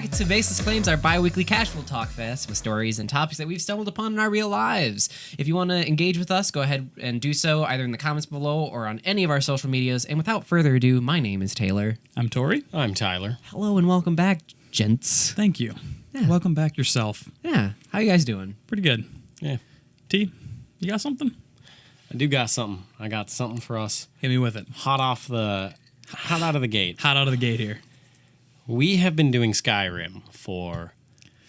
back to Baseless Claims, our bi-weekly casual talk fest with stories and topics that we've stumbled upon in our real lives. If you want to engage with us, go ahead and do so either in the comments below or on any of our social medias. And without further ado, my name is Taylor. I'm Tory. I'm Tyler. Hello and welcome back, gents. Thank you. Yeah. Welcome back yourself. Yeah, how you guys doing? Pretty good. Yeah, T, you got something? I do got something. I got something for us. Hit me with it. Hot out of the gate. Hot out of the gate here. We have been doing Skyrim for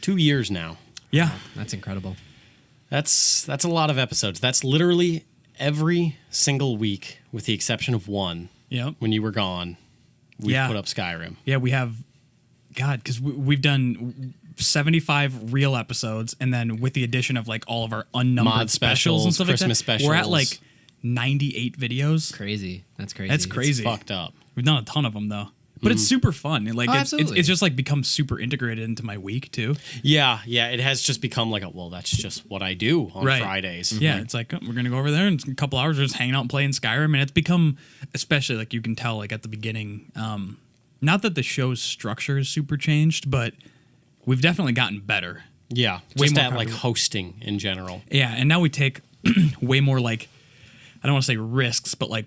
2 years now. Yeah. That's incredible. That's a lot of episodes. That's literally every single week, with the exception of one. Yep. When you were gone, we put up Skyrim. Yeah, we have, God, because we've done 75 real episodes, and then with the addition of like all of our unnumbered Mod specials and stuff Christmas like that, we're at specials. like 98 videos. Crazy. That's crazy. That's crazy. It's fucked up. We've done a ton of them though. But it's super fun. Like absolutely. it's just like become super integrated into my week too. Yeah. It has just become like that's just what I do on Fridays. Yeah, it's like we're gonna go over there and a couple hours we're just hanging out and playing Skyrim, and it's become, especially like you can tell like at the beginning, not that the show's structure is super changed, but we've definitely gotten better. Yeah, Way just more at like comfortable. hosting in general. Yeah, and now we take way more like, I don't want to say risks, but like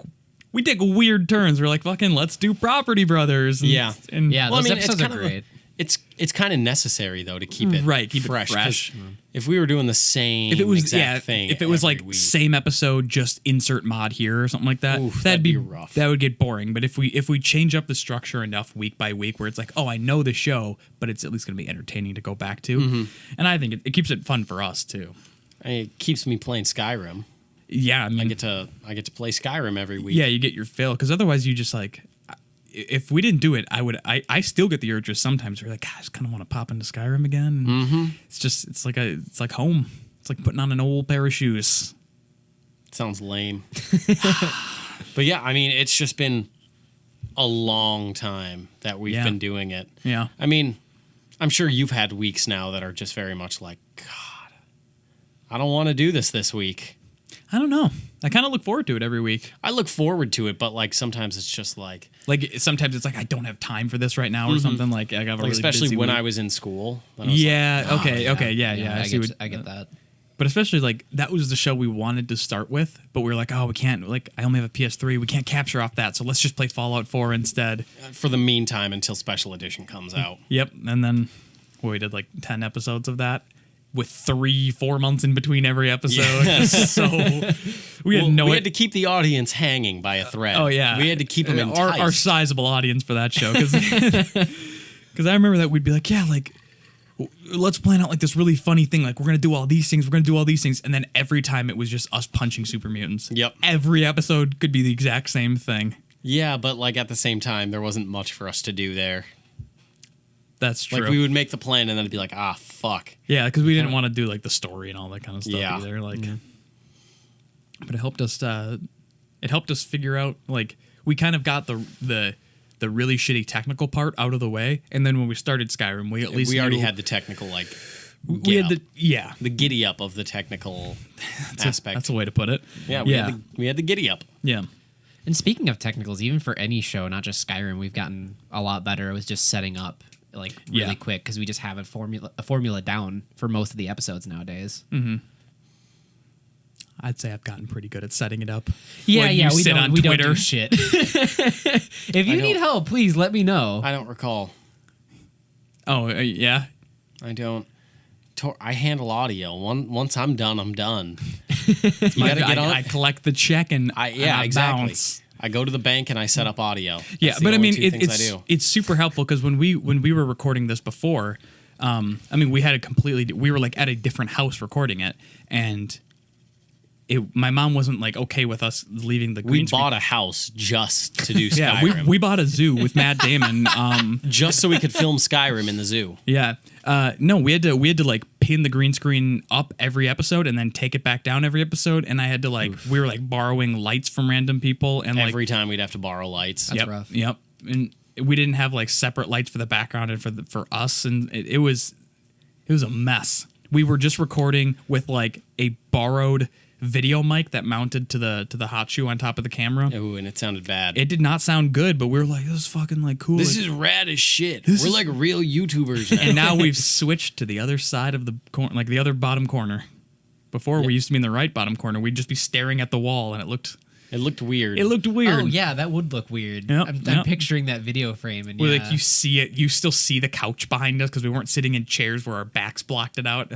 we take weird turns. We're like, fucking, let's do Property Brothers. And, Yeah. and Yeah, those episodes are great. It's kind of necessary though to keep it keep fresh. it fresh. 'Cause if we were doing the same If it was exact thing, if it was every like week, same episode, just insert mod here or something like that, Oof, that'd be rough. That would get boring. But if we change up the structure enough week by week, where it's like, oh, I know the show, but it's at least going to be entertaining to go back to, and I think it keeps it fun for us too. it keeps me playing Skyrim. Yeah, I mean, I get to play Skyrim every week. yeah, you get your fill, because otherwise you just like, if we didn't do it, I still get the urges sometimes. We're like, God, I just kind of want to pop into Skyrim again. Mm-hmm. It's like home. It's like putting on an old pair of shoes. Sounds lame. But yeah, I mean, it's just been a long time that we've been doing it. Yeah. I mean, I'm sure you've had weeks now that are just very much like, God, I don't want to do this week. I don't know. I kind of look forward to it every week. I look forward to it, but like sometimes it's just like Sometimes it's like I don't have time for this right now or something. Like I got a really especially busy when week. I was in school. Then I was Yeah. I get that. But especially like that was the show we wanted to start with, but we were like, oh, we can't. Like I only have a PS3, we can't capture off that, so let's just play Fallout 4 instead. for the meantime until Special Edition comes out. Yep, and then we did like 10 episodes of that, with 3-4 months in between every episode. Yeah. So we had to keep the audience hanging by a thread. Oh yeah, we had to keep them enticed. Our sizable audience for that show, because I remember that we'd be like, yeah, like let's plan out like this really funny thing, like we're gonna do all these things, and then every time it was just us punching super mutants. Yep. Every episode could be the exact same thing. Yeah, but like at the same time, there wasn't much for us to do there. That's true. Like we would make the plan and then it'd be like, fuck. Yeah, because we didn't want to do like the story and all that kind of stuff Yeah. either. Like, but it helped us. It helped us figure out, like, we kind of got the really shitty technical part out of the way, and then when we started Skyrim, we already had the technical like. We had the giddy up of the technical aspect. That's a way to put it. Yeah, we had the giddy up. Yeah. And speaking of technicals, even for any show, not just Skyrim, we've gotten a lot better. It was just setting up like really quick, because we just have a formula down for most of the episodes nowadays. Mm-hmm. I'd say I've gotten pretty good at setting it up. Yeah, When yeah, you we sit don't on we Twitter. don't do shit. If you need help, please let me know. I don't recall. Oh yeah. I don't. I handle audio. Once I'm done, I'm done. You gotta get on. I collect the check and exactly. bounce. I go to the bank and I set up audio. Yeah, That's the but I only mean, two things I do. it's super helpful, because when we were recording this before, I mean, we were like at a different house recording it, and my mom wasn't like okay with us leaving the green We screen. bought a house just to do Skyrim. Yeah, we bought a zoo with Matt Damon. Just so we could film Skyrim in the zoo. Yeah, no, we had to like pin the green screen up every episode and then take it back down every episode, and I had to like we were like borrowing lights from random people, and Every time we'd have to borrow lights. That's rough. Yep, and we didn't have like separate lights for the background and for us, and it was a mess. We were just recording with like a borrowed video mic that mounted to the hot shoe on top of the camera. Ooh, and it sounded bad. It did not sound good, but we were like, this is fucking like cool. This is rad as shit. We're like real YouTubers now. And now we've switched to the other side of the corner, like the other bottom corner. Before we used to be in the right bottom corner. We'd just be staring at the wall, and it looked weird. It looked weird. Oh yeah, that would look weird. Yep, I'm picturing that video frame, and Where like you see it, you still see the couch behind us because we weren't sitting in chairs where our backs blocked it out.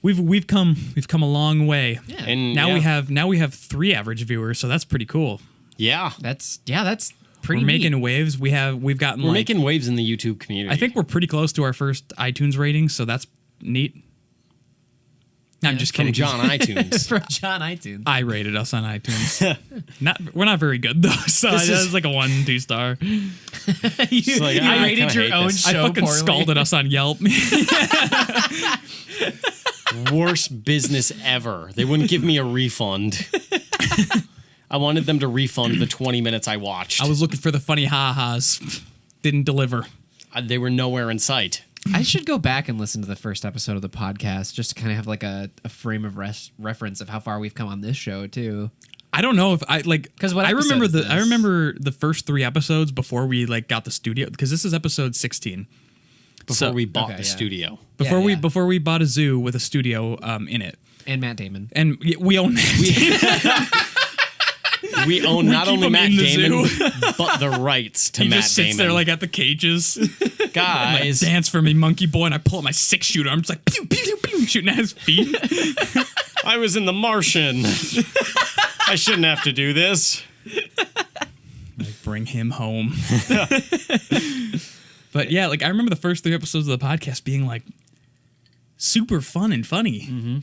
We've come a long way. Yeah. And Now we have 3 average viewers, so that's pretty cool. Yeah. That's pretty. We're neat. making waves. We've gotten We're like, making waves in the YouTube community. I think we're pretty close to our first iTunes rating, so that's neat. I'm just from kidding. John iTunes. from John iTunes. I rated us on iTunes. We're not very good though, so that's like a 1-2 star. It's like, You I rated kinda your hate own this. I show fucking poorly. scalded us on Yelp. Worst business ever. They wouldn't give me a refund. I wanted them to refund the 20 minutes I watched. I was looking for the funny ha-has. Didn't deliver. They were nowhere in sight. I should go back and listen to the first episode of the podcast just to kind of have like a frame of reference of how far we've come on this show too. I don't know if I like 'Cause what I episode remember is the this? I remember the first 3 episodes before we like got the studio because this is episode 16. Before we bought okay, the yeah. studio. Before we bought a zoo with a studio in it. And Matt Damon. And we own that. We own not keep only him Matt in the Damon, zoo. but the rights to He Matt just sits Damon. there like at the cages. Guys, Dance for me, monkey boy, and I pull out my 6-shooter. I'm just like pew pew pew pew shooting at his feet. I was in The Martian. I shouldn't have to do this. Bring him home. But yeah, like I remember the first 3 episodes of the podcast being like super fun and funny. Mm-hmm.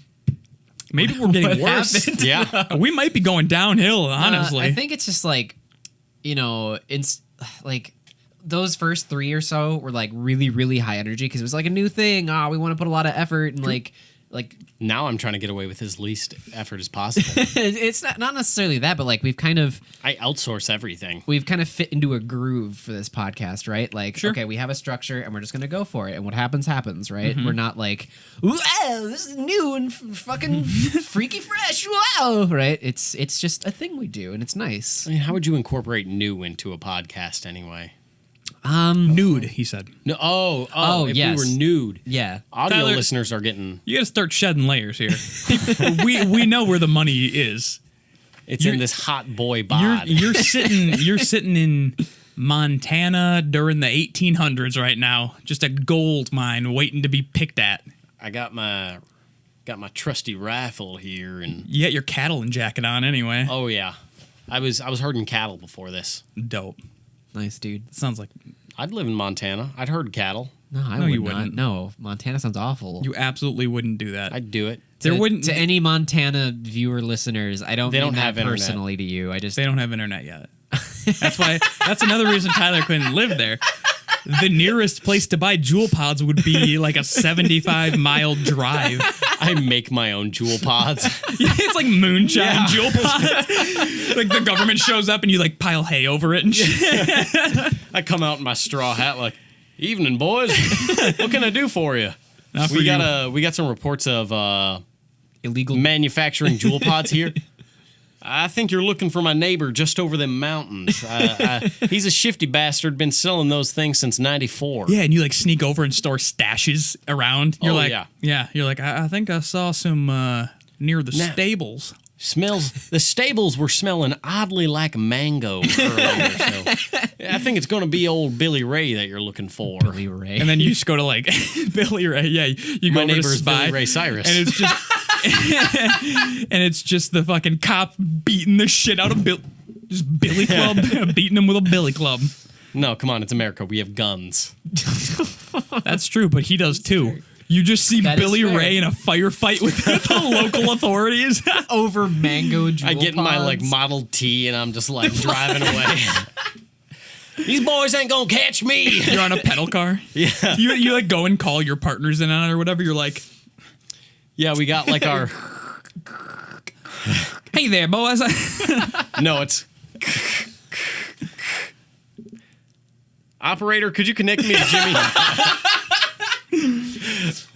Maybe we're getting worse. happened? Yeah. We might be going downhill, honestly. I think it's just like, it's like those first 3 or so were like really, really high energy because it was like a new thing. We want to put a lot of effort and like Now I'm trying to get away with as least effort as possible. it's not necessarily that, but like we've kind of outsource everything. fit into a groove for this podcast, right? Like, okay, we have a structure and we're just gonna go for it, and what happens, right? We're not like, wow, this is new and fucking freaky fresh, wow, right? It's just a thing we do, and it's nice. I mean, how would you incorporate new into a podcast anyway? Nude, he said. No, if yes. we were nude. Yeah. Audio Tyler- listeners are getting... You got to start shedding layers here. we know where the money is. It's in this hot boy You're bod. you're sitting in Montana during the 1800s right now, just a gold mine waiting to be picked at. I got my trusty rifle here, and You got your cattle and jacket on anyway. oh yeah, I was herding cattle before this. Dope. Nice, dude. Sounds like I'd live in Montana. I'd herd cattle. No, I No, would you not. wouldn't. No, Montana sounds awful. you absolutely wouldn't do that. I'd do it. There wouldn't. To any Montana viewer listeners, I don't They mean don't that have internet. personally to you. I just They don't have internet yet. That's another reason Tyler couldn't live there. The nearest place to buy JUUL pods would be like a 75-mile drive. I make my own JUUL pods. It's like moonshine JUUL pods. Like the government shows up and you like pile hay over it and shit. I come out in my straw hat like, "Evening, boys. What can I do for you?" Not for We you. got some reports of illegal. manufacturing JUUL pods here. I think you're looking for my neighbor just over them mountains. He's a shifty bastard, been selling those things since '94. Yeah, and you like sneak over and store stashes around. You're Oh, like, yeah. You're like, I think I saw some near the Nah. stables. The stables were smelling oddly like mango earlier, so I think it's going to be old Billy Ray that you're looking for. Billy Ray. And then you just go to like Billy Ray. Yeah, you go My over to neighbor's Spy, Billy Ray Cyrus. and it's just and it's just the fucking cop beating the shit out of just Billy Club, beating him with a Billy Club. No, come on, it's America. We have guns. That's true, but he does too. You just see That is Billy fair. Ray in a firefight with the local authorities. over mango JUUL I get in my like pods. Model T and I'm just like driving away. These boys ain't gonna catch me. You're on a pedal car. Yeah, You like go and call your partners in on it or whatever. You're like, yeah. We got like our hey there, boys. no. It's operator. Could you connect me to Jimmy?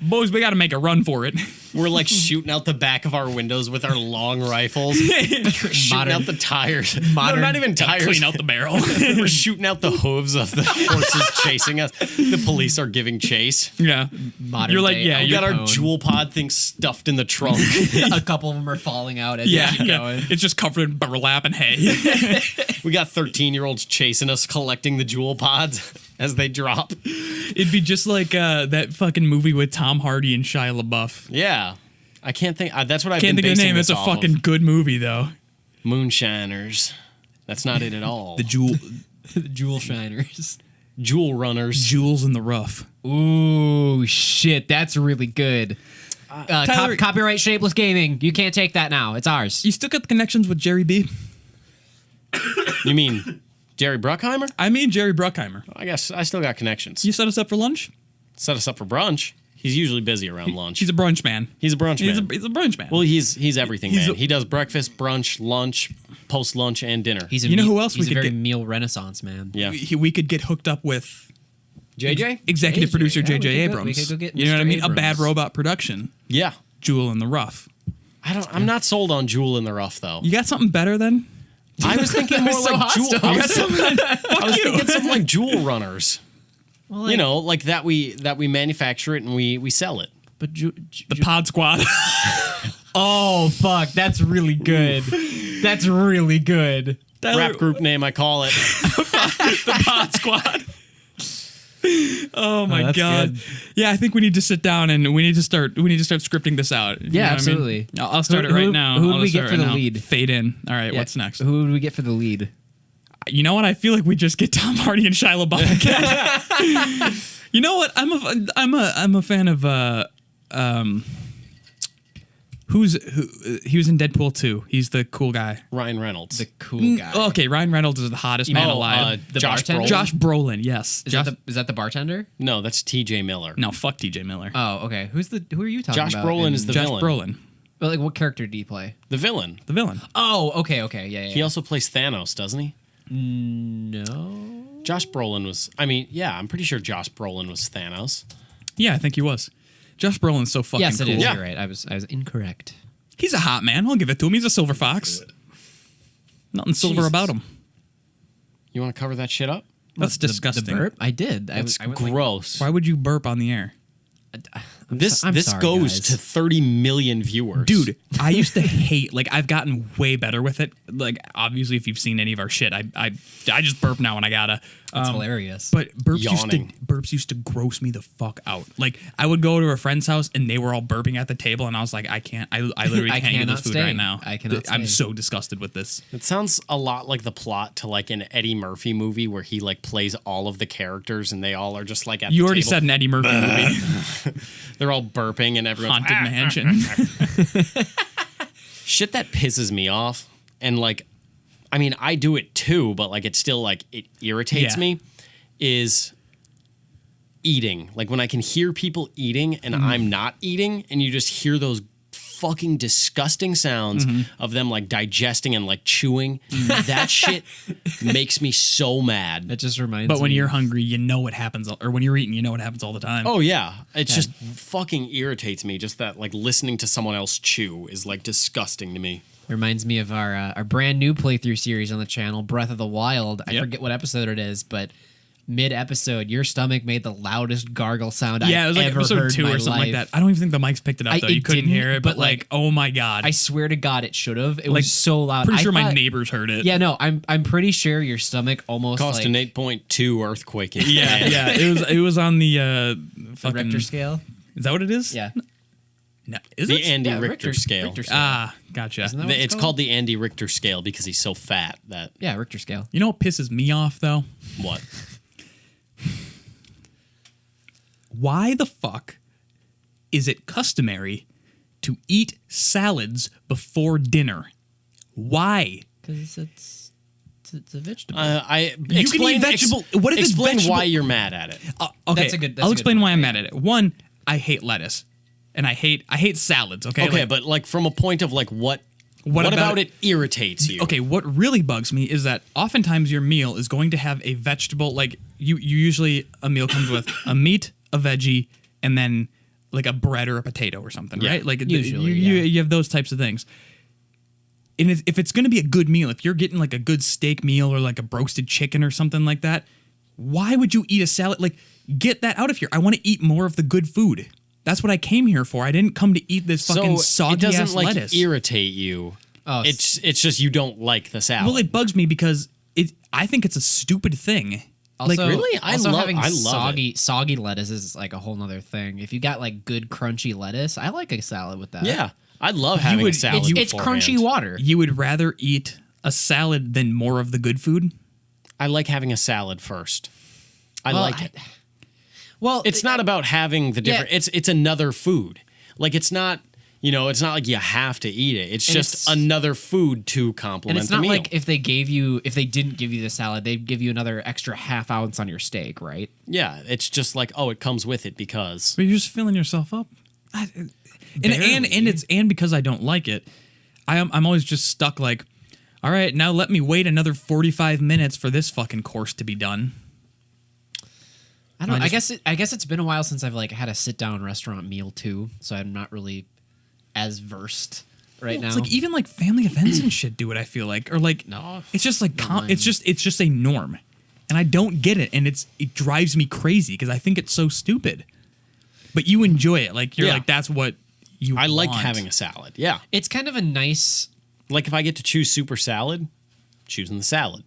Boys, we got to make a run for it. We're like shooting out the back of our windows with our long rifles, shooting out the tires. No, not even tires. Clean out the barrel. We're shooting out the hooves of the horses chasing us. The police are giving chase. Yeah. Modern You're like, day yeah, We Al got our Capone. JUUL pod thing stuffed in the trunk. A couple of them are falling out as Yeah, you keep yeah. going. It's just covered in burlap and hay. We got 13-year-olds chasing us, collecting the JUUL pods as they drop. It'd be just like that fucking movie with Tom Hardy and Shia LaBeouf. Yeah. I can't think. That's what I've Can't been think of the basing name. this It's a off fucking of. good movie though. Moonshiners. That's not it at all. The Jewel, The JUUL Shiners. JUUL runners. Jewels in the Rough. Ooh, shit, that's really good. Tyler- Copyright Shapeless Gaming. You can't take that now. It's ours. You still got the connections with Jerry B? You mean Jerry Bruckheimer? I mean Jerry Bruckheimer. I guess I still got connections. You set us up for lunch? Set us up for brunch. He's usually busy around lunch. He's a brunch man. He's a brunch man. He's a brunch man. Well, he's everything, He's man. a- He does breakfast, brunch, lunch, post lunch, and dinner. He's a You know who else he's we a could very get- meal renaissance man. yeah. we could get hooked up with JJ? executive producer Yeah, we J.J. could go- Abrams. we could go get You know what I Mr. mean? A bad Abrams. robot production. Yeah. Jewel in the Rough. I'm not sold on JUUL in the Rough though. You got something better then? I was thinking more so like JUUL. hostile. I was thinking something like JUUL runners. Well, You know, like that we manufacture it and we sell it. but The Pod Squad. oh fuck, that's really good. That's really good. Tyler, Rap group name, I call it. The Pod Squad. Oh my that's god. good. Yeah, I think we need to sit down and we need to start scripting this out. You know what I mean? absolutely. I'll start Who- it right who- now. who I'll do we just get start for right the now. lead? Fade in. All right, Yeah, what's next? Who would we get for the lead? You know what? I feel like we just get Tom Hardy and Shia LaBeouf again. You know what? I'm a fan of he was in Deadpool 2. He's the cool guy. Ryan Reynolds. The cool guy. Okay, Ryan Reynolds is the hottest man alive. the Josh bartender? Brolin. Josh Brolin, yes. Is that the bartender? No, that's T.J. Miller. No, fuck TJ Miller. Oh, okay. Who are you talking Josh about? Brolin in- is the Josh villain. Brolin, But like, what character did he play? The villain. the villain. Oh, okay, yeah. He also plays Thanos, doesn't he? No. Josh Brolin was. I mean, yeah, I'm pretty sure Josh Brolin was Thanos. Yeah, I think he was. Josh Brolin's so fucking Yes, it cool. is. Yeah. You're right. I was incorrect. He's a hot man. I'll give it to him. He's a silver fox. Nothing silver Jesus. about him. You want to cover that shit up? That's The disgusting. burp? I did. That's I went like- gross. Why would you burp on the air? this I'm this sorry, goes guys. to 30 million viewers. Dude, I used to hate, like, I've gotten way better with it. Like, obviously, if you've seen any of our shit, I just burp now when I gotta. That's hilarious. But Yawning. burps used to gross me the fuck out. Like, I would go to a friend's house and they were all burping at the table, and I was like, I literally I can't eat cannot this food stay. right now. I cannot I'm stay. so disgusted with this. It sounds a lot like the plot to like an Eddie Murphy movie where he like plays all of the characters and they all are just like at You the already table. said an Eddie Murphy movie, They're all burping and everyone's Haunted Mansion. shit that pisses me off. And like, I mean, I do it too, but like, it's still like, it irritates Yeah. me is eating. Like when I can hear people eating and I'm not eating and you just hear those fucking disgusting sounds of them like digesting and like chewing. That shit makes me so mad. that just reminds me. But when you're hungry, you know what happens, or when you're eating, you know what happens all the time. Oh yeah, it's just fucking irritates me. Just that like listening to someone else chew is like disgusting to me. reminds me of our brand new playthrough series on the channel, Breath of the Wild. I Yep. forget what episode it is, but mid-episode, your stomach made the loudest gargle sound Yeah, I've it was like ever episode heard 2 in my or something life. like that. I don't even think the mics picked it up, though. You it couldn't didn't, hear it, but like, oh my God. I swear to God, it should have. It like, was so loud. pretty I sure my thought- neighbors heard it. Yeah, no, I'm pretty sure your stomach almost Caused like an 8.2 earthquake. In Yeah, Japan. yeah. It was on the the fucking Richter scale. Is that what it is? Yeah, No, is The it? Andy Yeah, Richter scale. Richter scale. Ah, gotcha. Isn't that what It's called the Andy Richter scale because he's so fat that Yeah, Richter scale. You know what pisses me off though? what? Why the fuck is it customary to eat salads before dinner? Why? Because it's a vegetable. I You explain, can eat vegetable. What if it's explain vegetable? why you're mad at it. Okay, That's a good I'll explain point, why I'm yeah. mad at it. One, I hate lettuce, and I hate salads. Okay, Okay, Like, but like from a point of like what about about it irritates you? Okay, what really bugs me is that oftentimes your meal is going to have a vegetable. Like you usually a meal comes with a meat, a veggie, and then like a bread or a potato or something, Yeah, right? Like usually, you have those types of things. And if it's going to be a good meal, if you're getting like a good steak meal or like a roasted chicken or something like that, why would you eat a salad? Like, get that out of here. I want to eat more of the good food. That's what I came here for. I didn't come to eat this fucking soggy it doesn't ass like lettuce. irritate you. Oh, It's just you don't like the salad. Well, it bugs me because I think it's a stupid thing. Also, like, really? I love having it. soggy lettuce is like a whole nother thing. If you got like good crunchy lettuce, I like a salad with that. Yeah, I love having a salad. It's crunchy water. You would rather eat a salad than more of the good food? I like having a salad first. I Well, like it. Well, It's not about having the different. Yeah. It's another food. Like it's not. It's not like you have to eat it. It's And just it's- another food to and complement it's the not meal. like if they didn't give you the salad, they'd give you another extra half ounce on your steak, right? Yeah, it's just like, oh, it comes with it because. But you're just filling yourself up. And because I don't like it, I'm always just stuck like, all right, now let me wait another 45 minutes for this fucking course to be done. I don't know. I guess it's been a while since I've like had a sit down restaurant meal too, so I'm not really as versed right now. It's like even like family events and shit do it. I feel like, or like No. it's just like No, it's just a norm, and I don't get it, and it drives me crazy because I think it's so stupid. But you enjoy it, like you're Yeah. like that's what you. I like want. having a salad. Yeah, It's kind of a nice. like if I get to choose super salad, choosing the salad.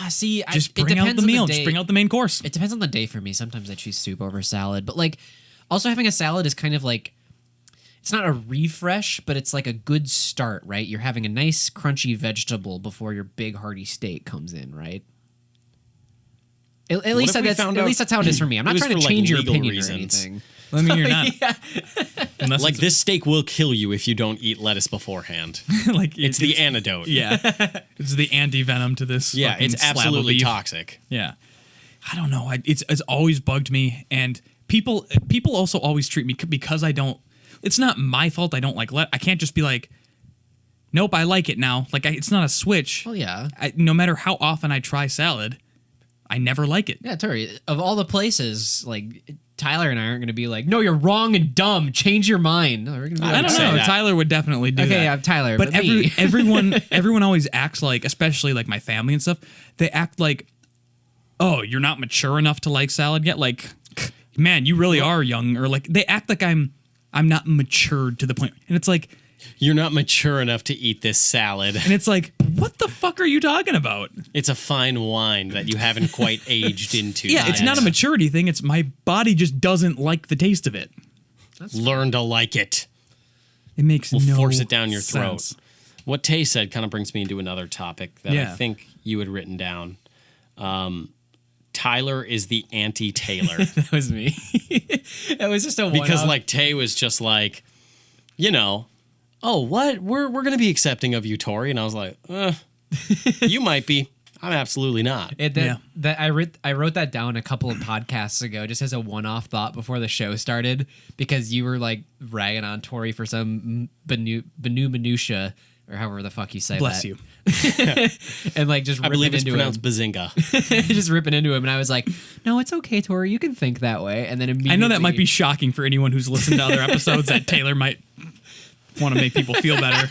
See, Just it bring out depends the on meal. day. Just bring out the main course. It depends on the day for me. Sometimes I choose soup over salad, but like also having a salad is kind of like it's not a refresh, but it's like a good start, right? You're having a nice crunchy vegetable before your big hearty steak comes in, right? At least if we that's found at out least that's how it is for me. I'm it not was trying to for, like, change your legal opinion reasons. or anything. I mean, you're not. Unless Like it's- this steak will kill you if you don't eat lettuce beforehand. like It's the antidote. yeah, it's the anti venom to this. Yeah, fucking it's slab of absolutely beef. toxic. Yeah, I don't know. It's always bugged me, and people also always treat me because I don't. It's not my fault. I don't like. I can't just be like, nope, I like it now. Like it's not a switch. Well, yeah. No matter how often I try salad, I never like it. Yeah, Tory, of all the places, like Tyler and I aren't going to be like, no, you're wrong and dumb. Change your mind. No, we're gonna be I like, don't say know. that. Tyler would definitely do that. okay, I'm Tyler, But but me. everyone always acts like, especially like my family and stuff, they act like, oh, you're not mature enough to like salad yet. Like, man, you really are young. Or like they act like I'm not matured to the point. And it's like, You're not mature enough to eat this salad. and it's like, what the fuck are you talking about? It's a fine wine that you haven't quite aged into. Yeah, it's yet. not a maturity thing. It's my body just doesn't like the taste of it. Learn to like it. It makes We'll no force it down your sense. throat. What Tay said kind of brings me into another topic that I Yeah. think you had written down. Tyler is the anti-Taylor. That was me. That was just a Because one-off. like Tay was just like, oh, what? We're gonna be accepting of you, Tory. And I was like, you might be. I'm absolutely not. I wrote that down a couple of podcasts ago, just as a one-off thought before the show started, because you were like ragging on Tory for some minutia, or however the fuck you say Bless that. you. And like just I believe it's ripping into pronounced him, bazinga. just ripping into him, and I was like, "No, it's okay, Tory. You can think that way." And then immediately, I know that might be shocking for anyone who's listened to other episodes that Taylor might want to make people feel better.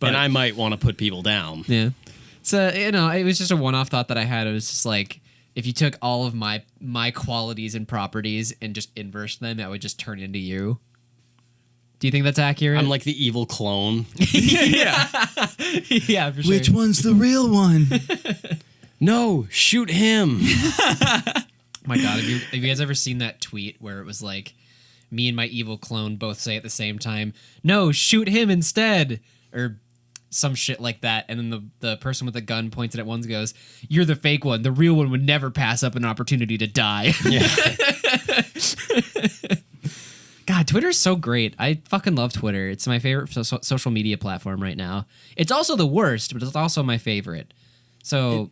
But And I might want to put people down. Yeah. So, it was just a one-off thought that I had. It was just like, if you took all of my qualities and properties and just inversed them, that would just turn into you. Do you think that's accurate? I'm like the evil clone. yeah. yeah, for sure. one's the real one? No, shoot him. My God, have you guys ever seen that tweet where it was like, me and my evil clone both say at the same time, "No, shoot him instead," or some shit like that, and then the person with the gun points at one and goes, "You're the fake one. The real one would never pass up an opportunity to die." Yeah. God, Twitter's so great. I fucking love Twitter. It's my favorite social media platform right now. It's also the worst, but it's also my favorite. So,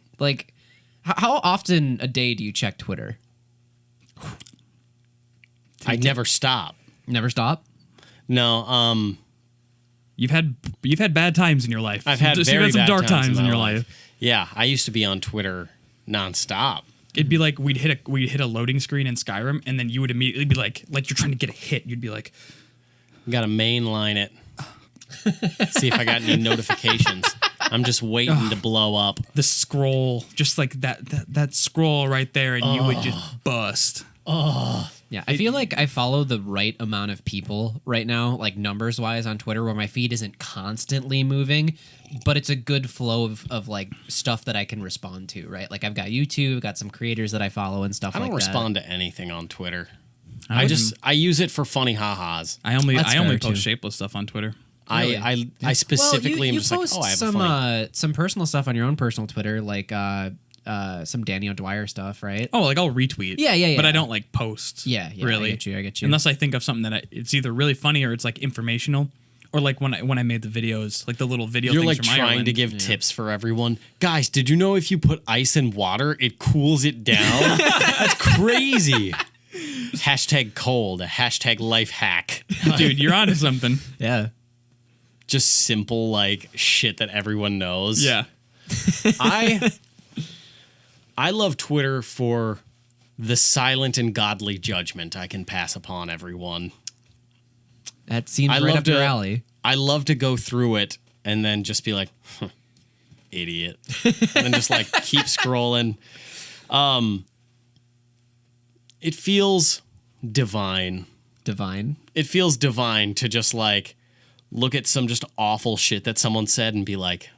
how often a day do you check Twitter? I never stop. Never stop? No, You've had bad times in your life. I've had You've very had some bad dark times in my your life. Yeah, I used to be on Twitter nonstop. it'd be like we'd hit a loading screen in Skyrim, and then you would immediately be like you're trying to get a hit. You'd be like, Got to mainline it. See if I got any notifications. I'm just waiting to blow up. the scroll, just like that scroll right there, and you would just bust. Yeah, I feel like I follow the right amount of people right now, like numbers wise on Twitter, where my feed isn't constantly moving, but it's a good flow of like stuff that I can respond to, right? Like I've got YouTube, got some creators that I follow and stuff like that. I don't respond to anything on Twitter. I I use it for funny ha-has. I only fair, post too. Shapeless stuff on Twitter. I specifically am just like, oh, I have some, a funny. some personal stuff on your own personal Twitter, like some Danny O'Dwyer stuff, right? Oh, like I'll retweet. Yeah. But I don't like post. Yeah, really. I get you. Unless I think of something that it's either really funny or it's like informational, or like when I made the videos, like the little video. You're things like from trying Ireland. to give tips for everyone. Guys, did you know if you put ice in water, it cools it down? That's crazy. Hashtag cold. Hashtag life hack. Dude, you're onto something. Yeah. Just simple like shit that everyone knows. Yeah. I love Twitter for the silent and godly judgment I can pass upon everyone. That seems I right love up your to- alley. I love to go through it and then just be like, idiot. And then just like keep scrolling. It feels divine. Divine. It feels divine to just like look at some just awful shit that someone said and be like,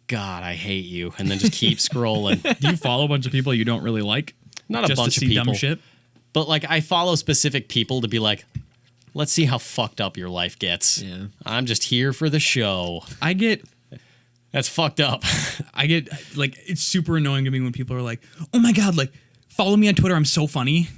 God, I hate you. And then just keep scrolling. Do you follow a bunch of people you don't really like? Not a just bunch to of see people. dumb shit? But like I follow specific people to be like, let's see how fucked up your life gets. Yeah. I'm just here for the show. I get That's fucked up. like it's super annoying to me when people are like, "Oh my god, like follow me on Twitter, I'm so funny."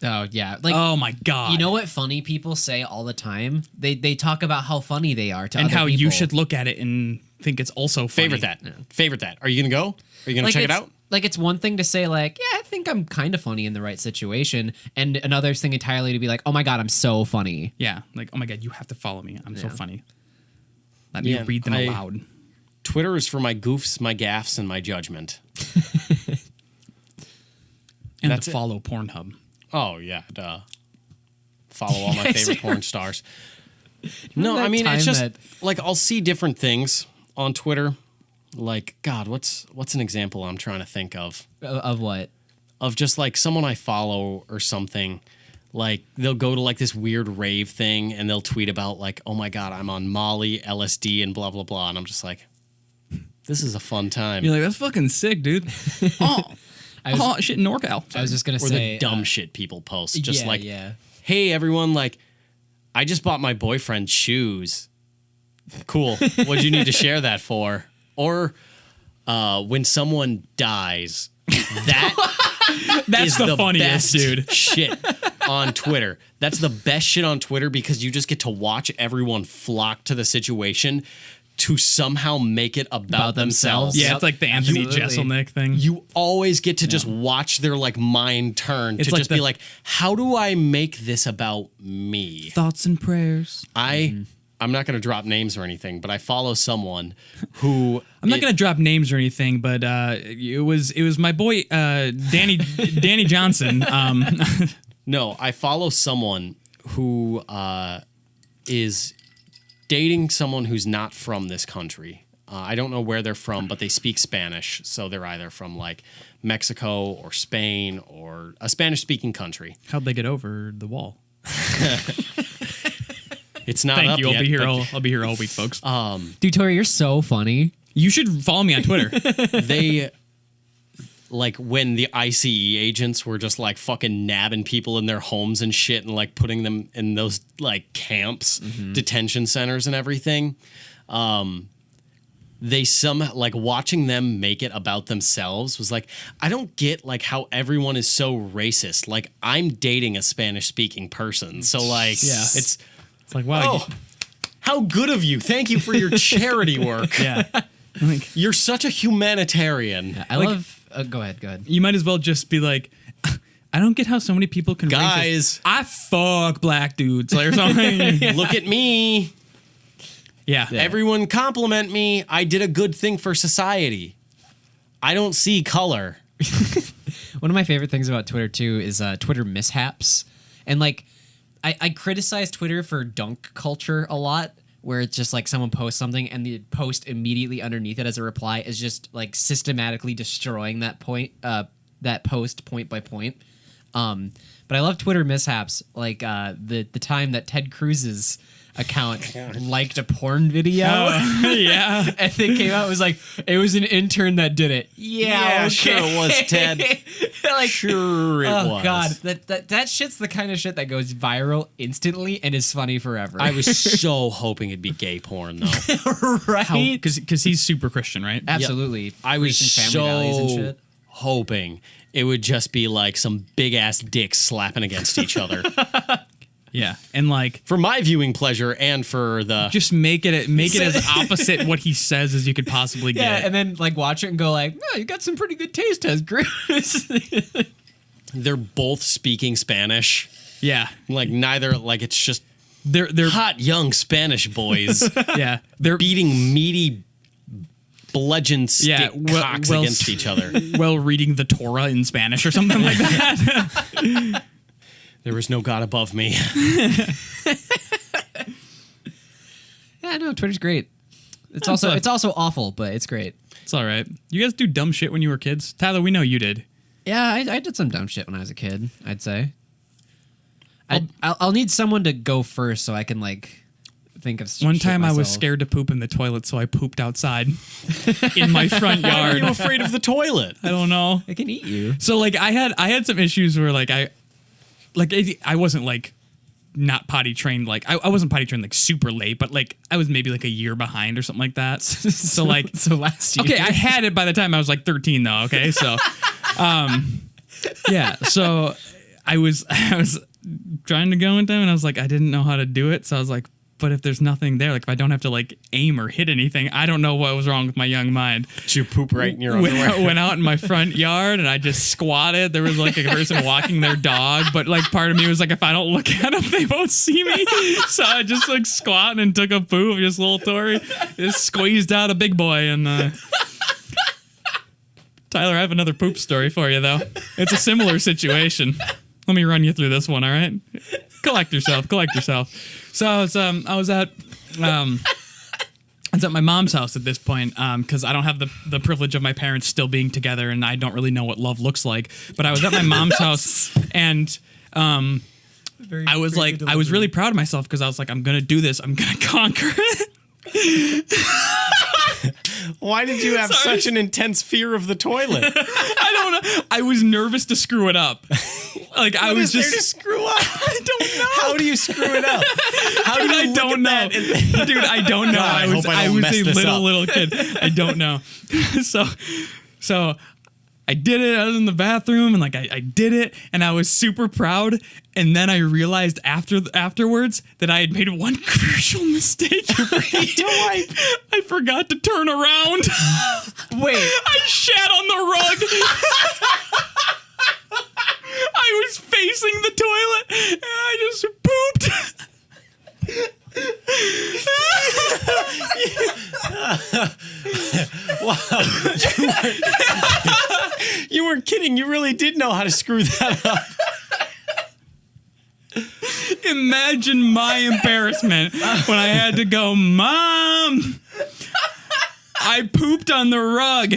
Oh yeah. Like Oh my god. you know what funny people say all the time? They talk about how funny they are to and other how people. you should look at it and think it's also funny. Favorite that. Favorite that. Are you going to go? Are you going to check it it's- out? Like it's one thing to say like, yeah, I think I'm kind of funny in the right situation, and another thing entirely to be like, oh my god, I'm so funny. Yeah, like oh my god, you have to follow me. I'm so Yeah. funny. Let me Yeah, read them I- aloud. Twitter is for my goofs, my gaffes, and my judgment. And That's to it. follow Pornhub. Oh, yeah. Duh. Follow all my Guys favorite are- porn stars. No, that I mean, it's time just that- like I'll see different things on Twitter. Like, God, what's an example I'm trying to think of? Of what? Of just like someone I follow or something. Like they'll go to like this weird rave thing and they'll tweet about like, oh my God, I'm on Molly, LSD, and blah, blah, blah. And I'm just like, this is a fun time. You're like, that's fucking sick, dude. Shit, NorCal. I was just gonna Or say the dumb shit people post. Just yeah, like, yeah. hey, everyone, like, I just bought my boyfriend shoes. Cool. What'd you need to share that for? Or when someone dies, that That's is the best funniest, dude. shit on Twitter. That's the best shit on Twitter because you just get to watch everyone flock to the situation to somehow make it about themselves. Yeah, it's like the Anthony Absolutely. Jeselnik thing. You always get to just watch their like mind turn It's to like just the- be like, how do I make this about me? Thoughts and prayers. I'm not going to drop names or anything, but I follow someone who I'm not gonna drop names or anything, but it was my boy Danny Johnson. No, I follow someone who is dating someone who's not from this country. I don't know where they're from, but they speak Spanish, so they're either from like Mexico or Spain or a Spanish-speaking country. How'd they get over the wall? It's not Thank up you. yet. I'll be here all week, folks. Dude, Tori, you're so funny. You should follow me on Twitter. They like when the ICE agents were just like fucking nabbing people in their homes and shit and like putting them in those like camps, detention centers and everything. They like watching them make it about themselves was like, I don't get like how everyone is so racist. Like I'm dating a Spanish speaking person. So like It's like, wow. oh, how good of you. Thank you for your charity work. Yeah. Like, You're such a humanitarian. I love. Go ahead. you might as well just be like, I don't get how so many people can Guys. racist. I fuck black dudes like, or something. Look at me. Yeah. Everyone compliment me. I did a good thing for society. I don't see color. One of my favorite things about Twitter too is Twitter mishaps, and like I criticize Twitter for dunk culture a lot, where it's just like someone posts something and the post immediately underneath it as a reply is just like systematically destroying that post point by point. But I love Twitter mishaps, like the time that Ted Cruz's account liked a porn video. Oh, yeah. And they came out, it was like, it was an intern that did it. Yeah, okay. Sure it was, Ted. Like, Sure it was. Oh god, that shit's the kind of shit that goes viral instantly and is funny forever. I was so hoping it'd be gay porn, though. Right? Because he's super Christian, right? Absolutely. I was Christian family values and so shit. hoping it would just be like some big-ass dicks slapping against each other. Yeah, and like For my viewing pleasure and for the... just make it as opposite what he says as you could possibly get. Yeah, and then like watch it and go like, oh, you got some pretty good taste, Ted Cruz. They're both speaking Spanish. Yeah, Like neither... Like it's just they're hot young Spanish boys yeah they're beating meaty bludgeon stick cocks against each other. well reading the Torah in Spanish or something like that. There was no God above me. Yeah, no, Twitter's great. It's also awful, but it's great. It's all right. You guys do dumb shit when you were kids, Tyler. We know you did. Yeah, I did some dumb shit when I was a kid, I'd say. I'll need someone to go first so I can like think of One shit time I was myself. scared to poop in the toilet, so I pooped outside in my front Why are yard. you afraid of the toilet? I don't know. It can eat you. So like I had some issues where like I wasn't like not potty trained, like I wasn't potty trained like super late, but like I was maybe like a year behind or something like that. So like so last year. okay, I had it by the time I was like 13 though, okay? So yeah, so I was trying to go in time and I was like I didn't know how to do it, so I was like, but if there's nothing there, like if I don't have to like aim or hit anything, I don't know what was wrong with my young mind. Did you poop right in your underwear? Went out in my front yard and I just squatted. There was like a person walking their dog, but like part of me was like, if I don't look at them, they won't see me. So I just like squatted and took a poop. Just little Tory just squeezed out a big boy. And Tyler, I have another poop story for you though. It's a similar situation. Let me run you through this one, all right? Collect yourself. So I was at my mom's house at this point because I don't have the privilege of my parents still being together and I don't really know what love looks like. But I was at my mom's house and I was really proud of myself because I was like, I'm gonna do this. I'm gonna conquer it. Why did you have such an intense fear of the toilet? I don't know. I was nervous to screw it up. Like I was just there to screw up. I don't know. How do you screw it up? How do you I don't know. Dude, I don't know. God, I hope I I don't was mess a this little up. kid. I don't know. So I did it. I was in the bathroom and like I did it and I was super proud. And then I realized afterwards that I had made one crucial mistake. I forgot to turn around. Wait. I shat on the rug. I was facing the toilet and I just Wow. You weren't kidding. You really did know how to screw that up. Imagine my embarrassment when I had to go, Mom, I pooped on the rug.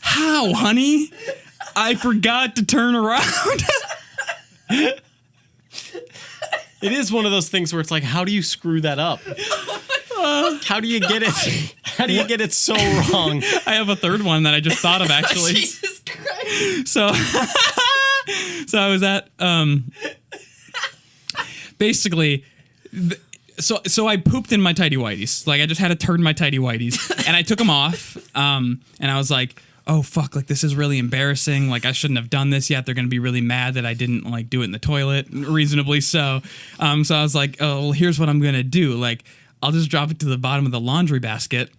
How, honey? I forgot to turn around. It is one of those things where it's like, how do you screw that up? How do you get it? How do you get it so wrong? I have a third one that I just thought of actually. Jesus Christ. So I was at basically. So I pooped in my tidy whities. Like I just had to turn my tidy whities, and I took them off. And I was like, oh fuck, like this is really embarrassing. Like I shouldn't have done this yet. They're gonna be really mad that I didn't like do it in the toilet, reasonably so. So I was like, oh, well, here's what I'm gonna do. Like I'll just drop it to the bottom of the laundry basket.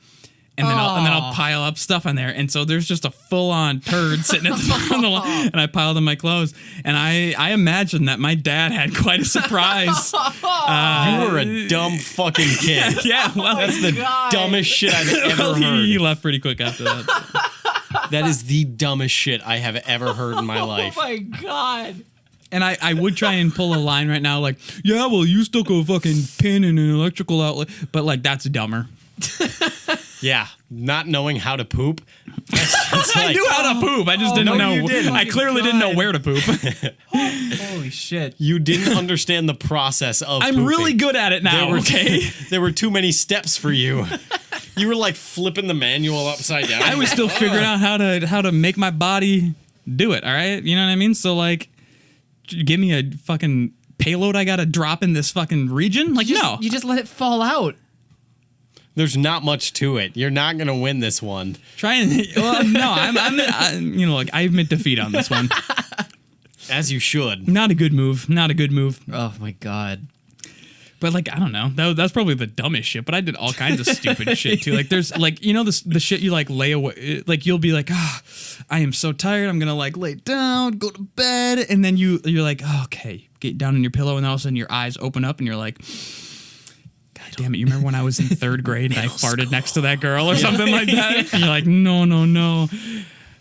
And then I'll pile up stuff on there. And so there's just a full-on turd sitting at the bottom of the lawn. And I piled in my clothes. And I imagine that my dad had quite a surprise. You were a dumb fucking kid. Yeah, well, That's the dumbest shit I've ever heard. He left pretty quick after that. That is the dumbest shit I have ever heard in my life. Oh my god. And I would try and pull a line right now, like, yeah, well, you stuck a fucking pin in an electrical outlet, but like that's dumber. Yeah, not knowing how to poop. I knew how to poop. I just didn't know. you didn't. I clearly didn't know where to poop. Holy shit. You didn't understand the process of I'm pooping. really good at it now. There were too many steps for you. You were like flipping the manual upside down. I was still figuring out how to make my body do it. All right, you know what I mean? So like, give me a fucking payload I gotta drop in this fucking region. Like, no, You just let it fall out. There's not much to it. You're not gonna win this one. try and. Well, no, I'm you know, like I admit defeat on this one. As you should. Not a good move. Not a good move. Oh my god. But like I don't know, that's probably the dumbest shit. But I did all kinds of stupid shit too. Like there's like you know the shit you like lay away. Like you'll be like, I am so tired. I'm gonna like lay down, go to bed, and then you're like, okay, get down on your pillow, and all of a sudden your eyes open up, and you're like, God damn it! You remember when I was in 3rd grade and I farted next to that girl or something like that? And you're like, no.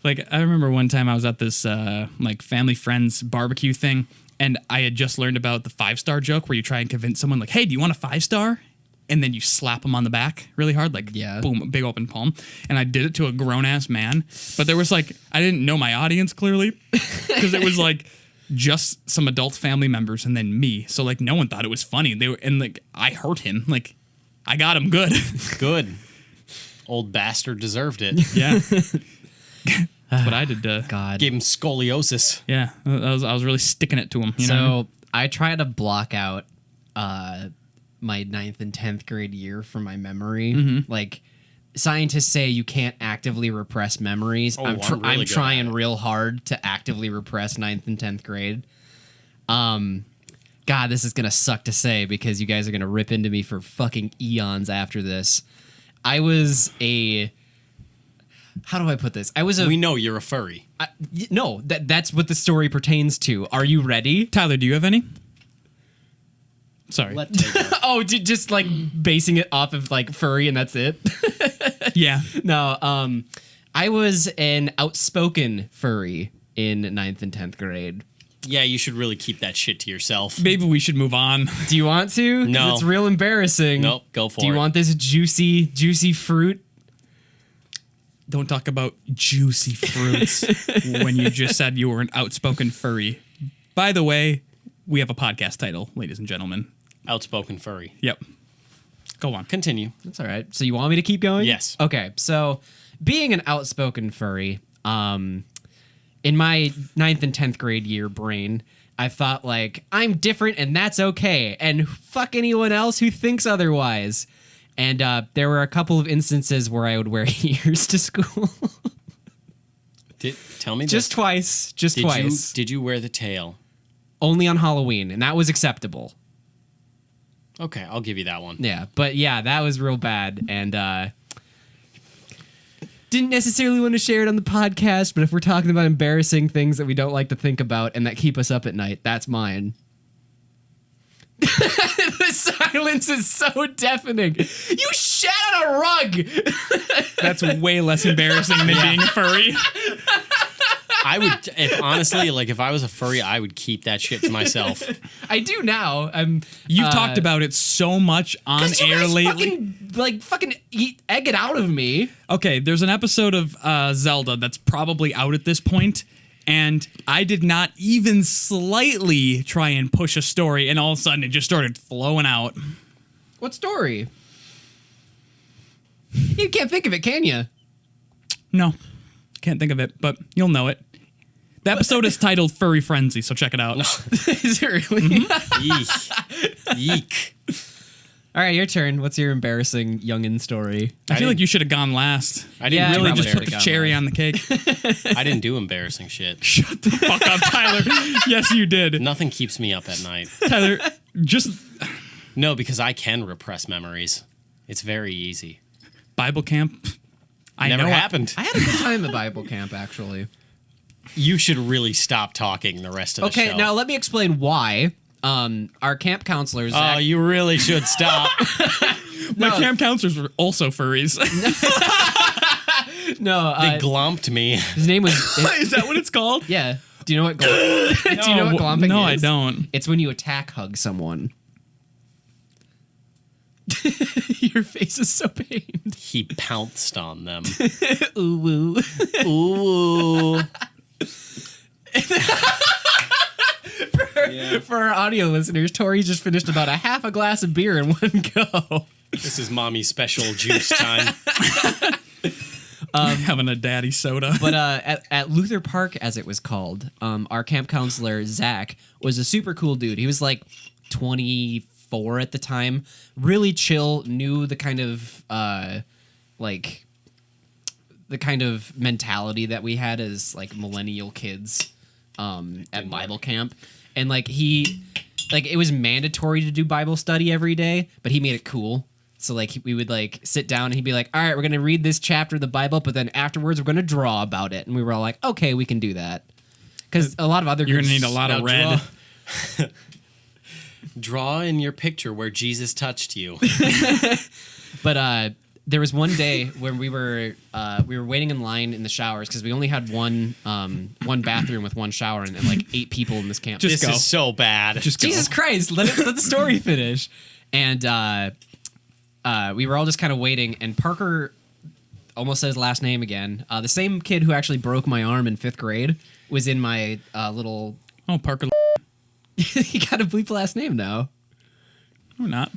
Like I remember one time I was at this like family friends barbecue thing. And I had just learned about the 5-star joke where you try and convince someone like, hey, do you want a 5-star? And then you slap them on the back really hard, like boom, big open palm. And I did it to a grown-ass man. But there was like, I didn't know my audience clearly because it was like just some adult family members and then me. So like no one thought it was funny. And like I hurt him. Like I got him good. Good. Old bastard deserved it. Yeah. That's what I did. God. Gave him scoliosis. Yeah, I was really sticking it to him. You know? So I try to block out my 9th and 10th grade year from my memory. Mm-hmm. Like scientists say you can't actively repress memories. Oh, I'm I'm really good trying at it. real hard to actively repress 9th and 10th grade. God, this is gonna suck to say because you guys are gonna rip into me for fucking eons after this. I was a... How do I put this? We know you're a furry. No, that's what the story pertains to. Are you ready? Tyler, do you have any? Sorry. Let Tay go. Oh, just like basing it off of like furry and that's it? Yeah. No, I was an outspoken furry in 9th and 10th grade. Yeah, you should really keep that shit to yourself. Maybe we should move on. Do you want to? 'Cause No. It's real embarrassing. Nope, go for it. Do you want this juicy fruit? Don't talk about juicy fruits when you just said you were an outspoken furry. By the way, we have a podcast title, ladies and gentlemen. Outspoken furry. Yep. Go on. Continue. That's all right. So you want me to keep going? Yes. Okay. So being an outspoken furry, in my 9th and 10th grade year brain, I thought like, I'm different and that's okay. And fuck anyone else who thinks otherwise. And there were a couple of instances where I would wear ears to school. Tell me Just this. twice. Just twice. Did you wear the tail? Only on Halloween, and that was acceptable. Okay, I'll give you that one. Yeah, but yeah, that was real bad. And didn't necessarily want to share it on the podcast, but if we're talking about embarrassing things that we don't like to think about and that keep us up at night, that's mine. The silence is so deafening. You shat on a rug. That's way less embarrassing than being a furry. I would, if I was a furry, I would keep that shit to myself. I do now. You've talked about it so much on 'cause you air guys lately. fucking egg it out of me. Okay, there's an episode of Zelda that's probably out at this point, and I did not even slightly try and push a story, and all of a sudden it just started flowing out. What story? You can't think of it, can you? No, can't think of it, but you'll know it. The episode is titled Furry Frenzy, so check it out. Is it really? Eek. Eek. All right, your turn. What's your embarrassing youngin' story? I feel like you should have gone last. I didn't Yeah, Really probably just should've put the gone cherry last. on the cake. I didn't do embarrassing shit. Shut the fuck up, Tyler. Yes, you did. Nothing keeps me up at night. Tyler, just No, because I can repress memories. It's very easy. Bible camp. Never happened. I had a good time at Bible camp, actually. You should really stop talking the rest of the show. Okay, now let me explain why. Our camp counselors. Oh, you really should stop. My camp counselors were also furries. No, They glomped me. his name was. Is that what it's called? Yeah. Do you know what? Do you know what glomping is? No, I don't. It's when you attack hug someone. Your face is so pained. He pounced on them. Ooh woo. Ooh. For our audio listeners, Tory just finished about a half a glass of beer in one go. This is mommy's special juice time. Having a daddy soda. But at Luther Park, as it was called, our camp counselor, Zach, was a super cool dude. He was like 24 at the time. Really chill, knew the kind of mentality that we had as like millennial kids at Bible camp. And like it was mandatory to do Bible study every day, but he made it cool. So like we would like sit down and he'd be like, all right, we're going to read this chapter of the Bible, but then afterwards we're going to draw about it. And we were all like, okay, we can do that. Because a lot of other You're groups... going to need a lot of red. Draw in your picture where Jesus touched you. But there was one day when we were waiting in line in the showers because we only had one bathroom with one shower and like 8 people in this camp. This is so bad. Just go. Jesus Christ, let the story finish. And we were all just kind of waiting, and Parker almost said his last name again. The same kid who actually broke my arm in 5th grade was in my little... Oh, Parker. You gotta bleep last name now. Or not.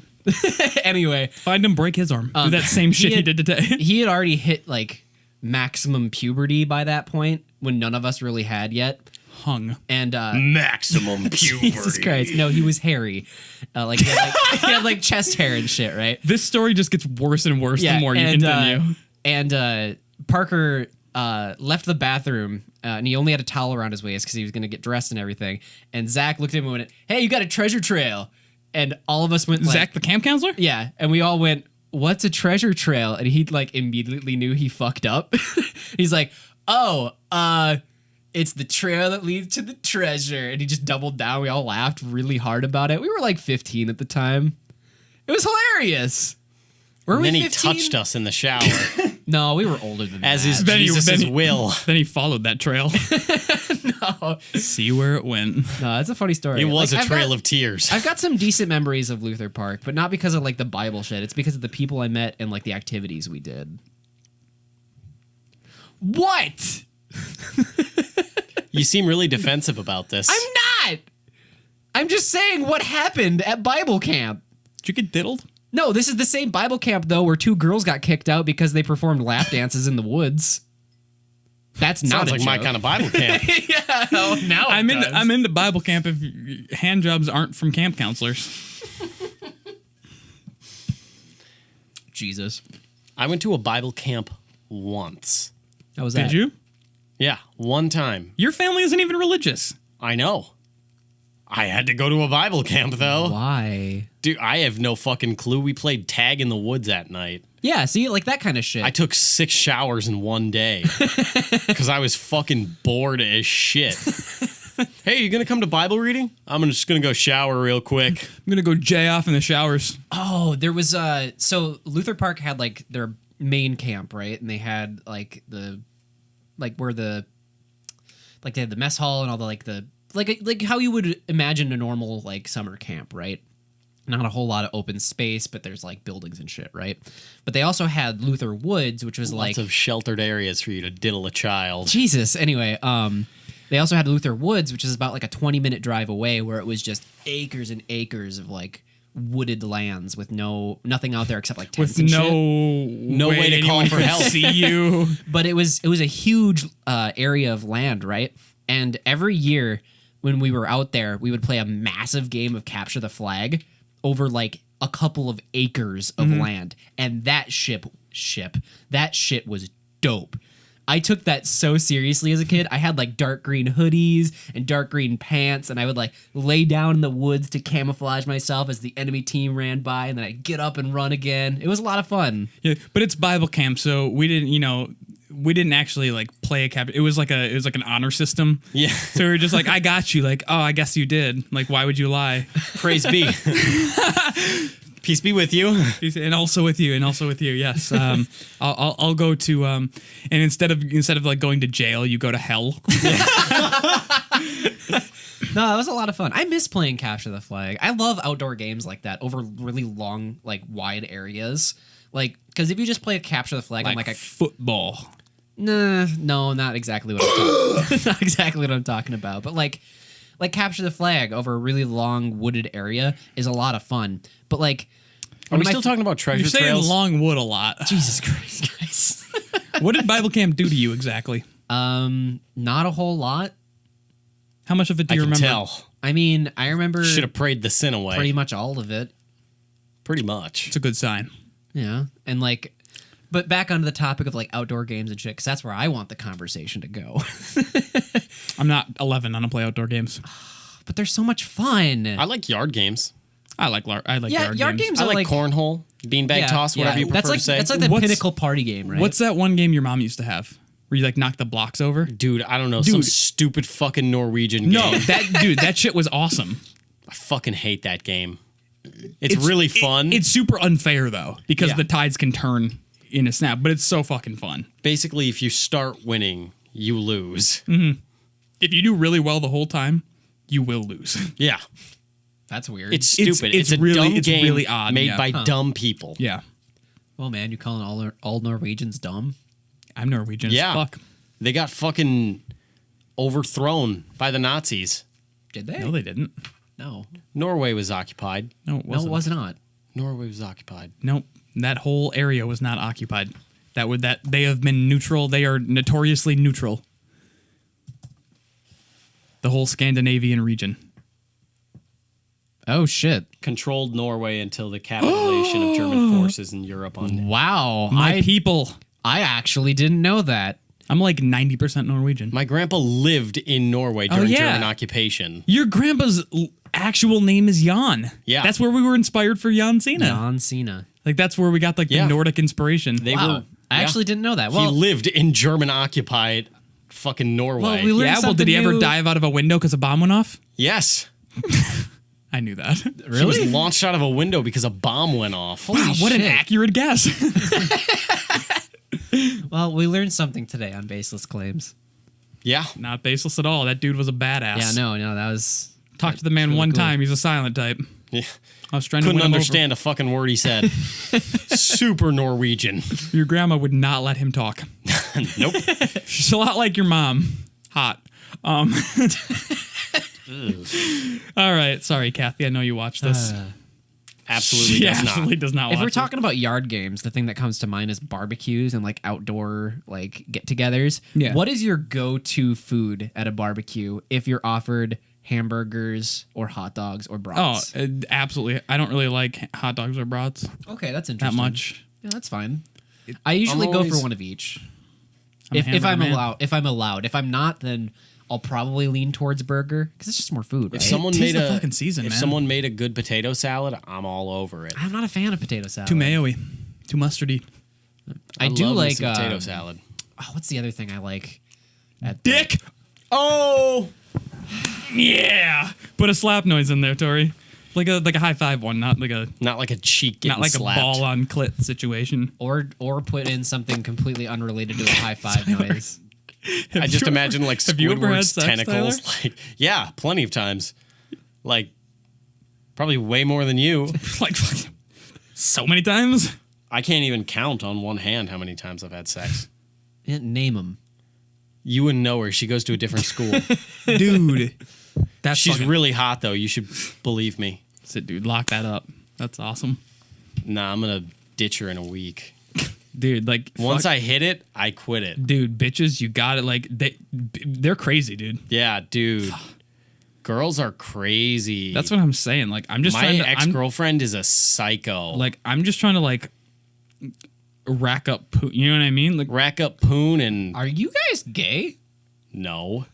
Anyway. Find him, break his arm. Do that same shit he did today. He had already hit like maximum puberty by that point when none of us really had yet. Hung. And maximum puberty. Jesus Christ. No, he was hairy. He had like chest hair and shit, right? This story just gets worse and worse the more you continue. And Parker left the bathroom and he only had a towel around his waist because he was going to get dressed and everything. And Zach looked at him and went, "Hey, you got a treasure trail." And all of us went like... Zach, the camp counselor? Yeah. And we all went, "What's a treasure trail?" And he like immediately knew he fucked up. He's like, "Oh, it's the trail that leads to the treasure." And he just doubled down. We all laughed really hard about it. We were like 15 at the time. It was hilarious. Were we And then 15? he touched us in the shower. No, we were older than As that. is Then he- Jesus' will. Then he followed that trail. No, See where it went. no, it's a funny story. It was Like, a trail of tears. I've got some decent memories of Luther Park, but not because of like the Bible shit. It's because of the people I met and like the activities we did. What? You seem really defensive about this. I'm not. I'm just saying what happened at Bible camp. Did you get diddled? No, this is the same Bible camp though, where 2 girls got kicked out because they performed lap dances in the woods. That's not Sounds a like joke. my kind of Bible camp. Yeah, oh, now I'm into Bible camp if hand jobs aren't from camp counselors. Jesus. I went to a Bible camp once. How was that? Did you? Yeah, one time. Your family isn't even religious. I know. I had to go to a Bible camp, though. Why? Dude, I have no fucking clue. We played tag in the woods at night. Yeah, see, like that kind of shit. I took 6 showers in one day because I was fucking bored as shit. Hey, you gonna come to Bible reading? I'm just gonna go shower real quick. I'm gonna go jay off in the showers. Oh, there was so Luther Park had like their main camp, right? And they had like where the like they had the mess hall and all the like how you would imagine a normal like summer camp, right? Not a whole lot of open space, but there's like buildings and shit, right? But they also had Luther Woods, which was Lots like of sheltered areas for you to diddle a child. Jesus. Anyway, they also had Luther Woods, which is about like a 20-minute drive away, where it was just acres and acres of like wooded lands with nothing out there except like tents With and no way to call anyone for could help. See you. But it was a huge area of land, right? And every year when we were out there, we would play a massive game of capture the flag over like a couple of acres of land, and that shit was dope. I took that so seriously as a kid. I had like dark green hoodies and dark green pants, and I would like lay down in the woods to camouflage myself as the enemy team ran by, and then I'd get up and run again. It was a lot of fun. Yeah, but it's Bible camp, so we didn't actually like play a cap. It was like an honor system. Yeah. So we were just like, I got you. Like, oh, I guess you did. Like, why would you lie? Praise be. Peace be with you. And also with you. Yes. I'll go to and instead of like going to jail, you go to hell. No, that was a lot of fun. I miss playing Capture the Flag. I love outdoor games like that over really long, like wide areas. Like, because if you just play a Capture the Flag on like a football. Nah, no, not exactly what not exactly what I'm talking about. But like Capture the Flag over a really long wooded area is a lot of fun. But like, are we still talking about treasure You're saying trails? long wood a lot. Jesus Christ, guys. What did Bible Camp do to you exactly? Not a whole lot. How much of it do I you can remember? tell. I mean, I remember Should have prayed the sin away. pretty much all of it. Pretty much. It's a good sign. Yeah, and like, but back onto the topic of like outdoor games and shit, because that's where I want the conversation to go. I'm not 11. I don't play outdoor games. But they're so much fun. I like yard games. I like Yeah, yard games I are like like cornhole, beanbag toss, whatever you prefer that's like, to say. That's like the What's- pinnacle party game, right? What's that one game your mom used to have where you like knock the blocks over? Dude, I don't know. Some stupid fucking Norwegian game. No, that shit was awesome. I fucking hate that game. It's really fun. It's super unfair though because Yeah. the tides can turn in a snap, but it's so fucking fun. Basically, if you start winning, you lose. If you do really well the whole time, you will lose. Yeah. That's weird. It's stupid. It's a really- dumb it's game really odd, made yeah. by dumb people. Yeah, well, man, you calling all Norwegians dumb? I'm Norwegian Yeah. as fuck. They got fucking overthrown by the Nazis. Did they? No, they didn't. No. Norway was occupied. No, it No, wasn't. it was not. Norway was occupied. Nope. That whole area was not occupied. That they have been neutral. They are notoriously neutral. The whole Scandinavian region. Oh shit! Controlled Norway until the capitulation of German forces in Europe on Wow, My people. I actually didn't know that. I'm like 90% Norwegian. My grandpa lived in Norway during yeah. German occupation. Your grandpa's actual name is Jan. Yeah. That's where we were inspired for Jan Cena. John Cena. Like that's where we got like Yeah. the Nordic inspiration. They Wow, were. I yeah. actually didn't know that. He Well, lived in German occupied fucking Norway. Well, we learned yeah, well, did he something ever new. dive out of a window because a bomb went off? Yes. I knew that. He was launched out of a window because a bomb went off. Holy Wow, what an shit. accurate guess. Well, we learned something today on Baseless Claims. Yeah. Not baseless at all. That dude was a badass. Yeah, no, that was. Talked to the man really one cool. time. He's a silent type. Yeah. I was trying to Couldn't win him understand a fucking word he said. Super Norwegian. over. Your grandma would not let him talk. Nope. She's a lot like your mom. Hot. All right. Sorry, Kathy. I know you watched this. Absolutely She does absolutely not. does not If watch we're it. talking about yard games, the thing that comes to mind is barbecues and like outdoor like get-togethers. Yeah. What is your go-to food at a barbecue if you're offered hamburgers or hot dogs or Oh, brats? absolutely. I don't really like hot dogs or brats Okay, that's that interesting. much. Yeah, that's fine. I usually I'm go for always- one of each. I'm a If hamburger I'm man. allowed, if I'm allowed. If I'm not, then I'll probably lean towards burger because it's just more food. Right? If someone Tis made the a fucking season, if man. someone made a good potato salad, I'm all over it. I'm not a fan of potato salad. Too mayo-y. Too mustardy. I do love me like some potato salad. Oh, what's the other thing I like? Dick! Oh, Yeah! Put a slap noise in there, Tory. Like a high five one, not like a not like a cheek getting not like slapped. a ball on clit situation. Or put in something completely unrelated to a high five noise. I just imagine like have you ever had Squidward's sex, tentacles. Tyler? Like, yeah, plenty of times. Like, probably way more than you. Like fucking so many times. I can't even count on one hand how many times I've had sex. Yeah, name them. You wouldn't know her. She goes to a different school. Dude. That's She's fucking, really hot though. You should believe me. Sit, dude, lock that up. That's awesome. Nah, I'm gonna ditch her in a week. Dude, like Once fuck- I hit it, I quit it. dude, bitches, you got it. Like they're crazy, dude. Yeah, dude. Girls are crazy. That's what I'm saying. Like I'm just my trying to ex-girlfriend is a psycho. I'm just trying to like rack up you know what I mean? Like rack up poon and Are you guys gay? no.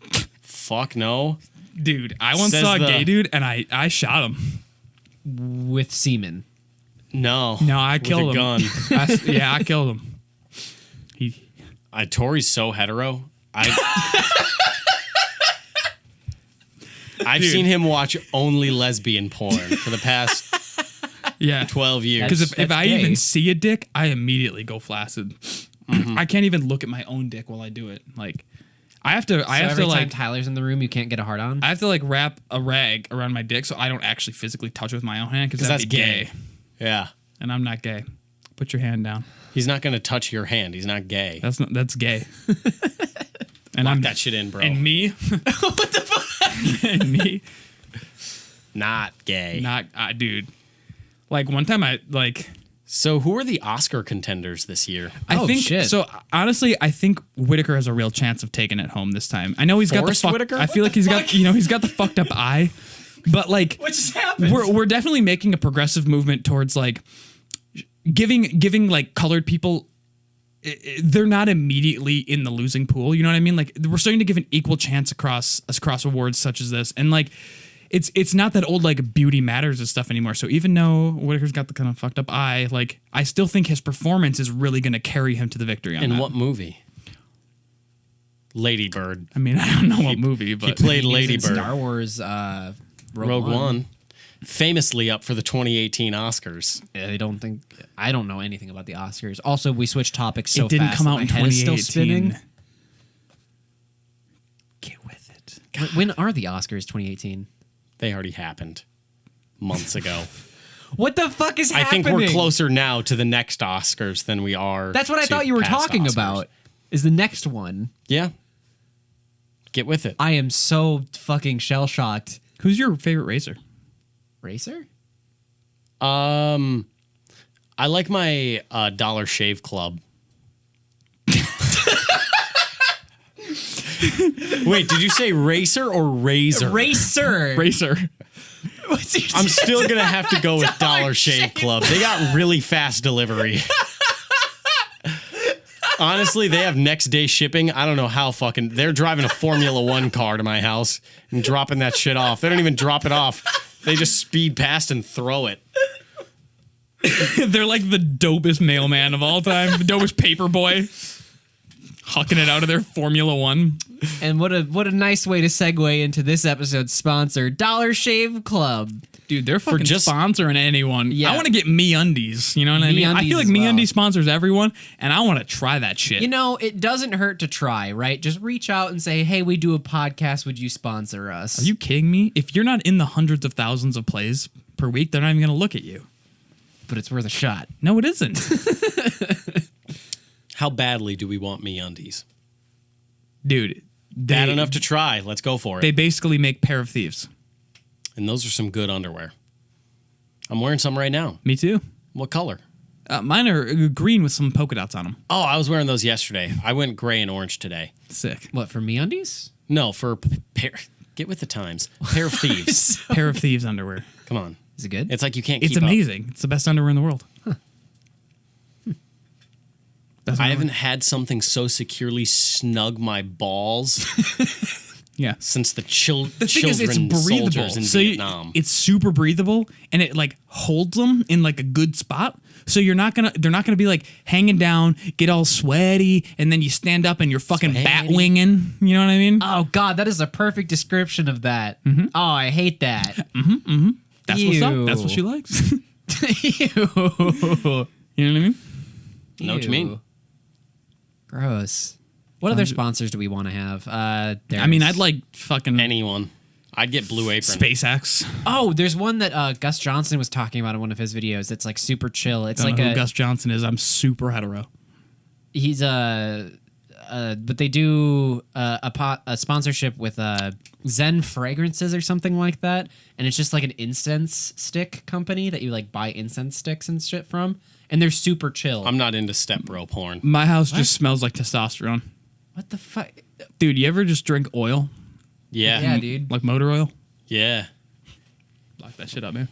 Fuck no. dude, I once Says saw a the- gay dude and I shot him. With semen. No. No, I With killed a him. gun. Yeah, I killed him. He Tory's so hetero. I've Dude. seen him watch only lesbian porn for the past Yeah. 12 years. Because if That's I gay. even see a dick, I immediately go flaccid. I can't even look at my own dick while I do it. Like, I have to Every time like Tyler's in the room, you can't get a hard on. I have to like wrap a rag around my dick so I don't actually physically touch with my own hand because that's that's gay. Yeah. And I'm not gay. Put your hand down. He's not going to touch your hand. He's not gay. That's gay. And Lock I'm that shit in, bro. And me. What the fuck? And me. Not gay. Not dude. Like one time I like. So who are the Oscar contenders this year? I think shit. so. Honestly, I think Whitaker has a real chance of taking it home this time. I know he's Forrest got the Whitaker? I feel like he's got he's got the fucked up eye, but like What just happened? we're definitely making a progressive movement towards like giving like colored people. They're not immediately in the losing pool. You know what I mean? Like we're starting to give an equal chance across awards such as this, and like. It's not that old like beauty matters and stuff anymore. So even though Whitaker's got the kind of fucked up eye, like I still think his performance is really going to carry him to the victory. On In that. what movie? Lady Bird. I mean, I don't know what movie, He but played He was Lady in Bird. Star Wars Rogue One. Famously up for the 2018 Oscars. I don't know anything about the Oscars. Also, we switched topics so it didn't fast come that out my in head is 2018. still spinning. Get with it. When are the Oscars 2018? They already happened months ago. What the fuck is I happening? think we're closer now to the next Oscars than we are. That's what I to thought you were past talking Oscars. about. Is the next one. Yeah. Get with it. I am so fucking shell shocked. Who's your favorite racer? Racer? I like my Dollar Shave Club. Wait, did you say racer or razor? Racer. Racer. What's your I'm still gonna have to go with Dollar Shave Club. They got really fast delivery. Honestly, they have next day shipping. I don't know how fucking they're driving a Formula One car to my house and dropping that shit off. They don't even drop it off. They just speed past and throw it. They're like the dopest mailman of all time. The dopest paper boy. Hucking it out of their Formula One. And what a nice way to segue into this episode's sponsor, Dollar Shave Club. Dude, they're fucking just- sponsoring anyone. Yeah. I want to get MeUndies. You know what I mean? I MeUndies feel like as well. MeUndies sponsors everyone, and I want to try that shit. You know, it doesn't hurt to try, right? Just reach out and say, hey, we do a podcast. Would you sponsor us? Are you kidding me? If you're not in the hundreds of thousands of plays per week, they're not even going to look at you. But it's worth a shot. No, it isn't. How badly do we want MeUndies? Dude. Bad enough to try. Let's go for it. They basically make Pair of Thieves. And those are some good underwear. I'm wearing some right now. Me too. What color? Mine are green with some polka dots on them. Oh, I was wearing those yesterday. I went gray and orange today. Sick. What, for MeUndies? No, for pair. Get with the times. Pair of Thieves. Pair of Thieves underwear. Come on. Is it good? It's like you can't It's keep up. amazing. It's the best underwear in the world. That's I underwear. haven't had something so securely snug my balls Yeah. since the The thing children is, it's breathable. soldiers in So Vietnam. it's super breathable, and it like holds them in like a good spot. So they're not gonna be like hanging down, get all sweaty, and then you stand up and you're fucking bat Sweaty. winging. You know what I mean? Oh, God, that is a perfect description of that. Oh, I hate that. That's what's up. Ew. That's what she likes. Ew. You know what I mean? Know what you mean? Ew. Gross. What other sponsors do we want to have? I mean, I'd like fucking Anyone. I'd get Blue Apron. SpaceX. Oh, there's one that Gus Johnson was talking about in one of his videos. It's like super chill. It's Don't like know who a Gus Johnson is. I'm super hetero. he's but they do a sponsorship with Zen Fragrances or something like that, and it's just like an incense stick company that you like buy incense sticks and shit from, and they're super chill. I'm not into step bro porn. My house just smells like testosterone. What the fuck? Dude, you ever just drink oil? Yeah. Yeah, dude. Like motor oil? Yeah. Lock that shit up, man.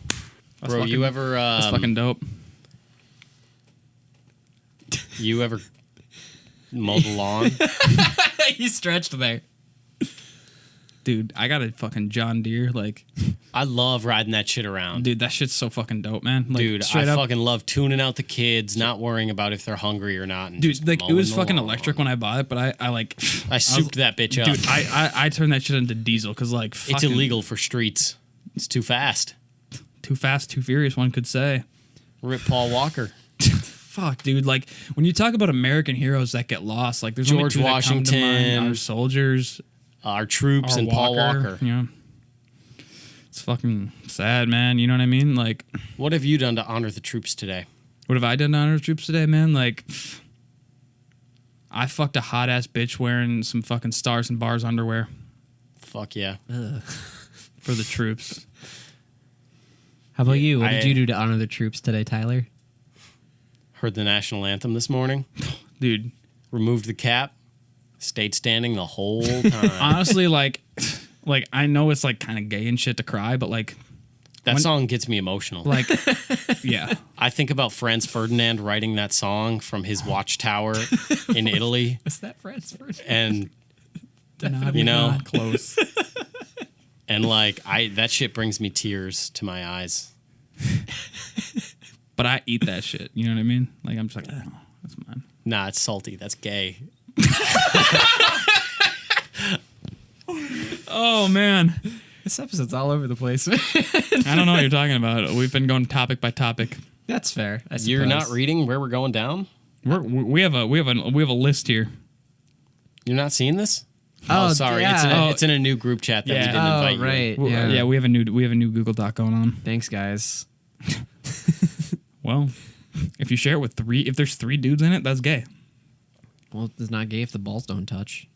That's Bro, fucking, you ever That's fucking dope. you ever mow the lawn? You stretched there. Dude, I got a fucking John Deere. Like, I love riding that shit around. dude, that shit's so fucking dope, man. Like, Dude, I straight up. fucking love tuning out the kids, not worrying about if they're hungry or not. And just Dude, like, it mowing was the fucking lawn. electric when I bought it, but I like... I souped that bitch up. Dude, I turned that shit into diesel because, like, It's fucking illegal for streets. It's too fast. too fast, too furious, one could say. Rip Paul Walker. Fuck, dude. Like, when you talk about American heroes that get lost, like, there's only George two that come to Washington. mind. Our soldiers. Our troops Our and Paul Walker. Yeah. It's fucking sad, man. You know what I mean? Like, What have you done to honor the troops today? what have I done to honor the troops today, man? Like, I fucked a hot ass bitch wearing some fucking Stars and Bars underwear Fuck yeah. for the troops. How about you? What I- did you do to honor the troops today, Tyler? Heard the national anthem this morning. Dude, Removed the cap. Stayed standing the whole time. honestly, like I know it's like kind of gay and shit to cry, but like That song gets me emotional. like yeah. I think about Franz Ferdinand writing that song from his watchtower in Italy. Was that Frankfurt? And Not You know. even close. like that shit brings me tears to my eyes. But I eat that shit. You know what I mean? Like, I'm just like, oh, that's mine. Nah, it's salty. That's gay. Oh man. This episode's all over the place. I don't know what you're talking about. We've been going topic by topic. That's fair. I You're suppose. not reading where we're going down? We have a list here. You're not seeing this? Oh, sorry. yeah. It's in a new group chat that we Yeah. didn't invite you in. right. Yeah. Yeah. we have a new Google Doc going on. Thanks, guys. Well, if you share it with if there's 3 dudes in it, that's gay. Well, it's not gay if the balls don't touch.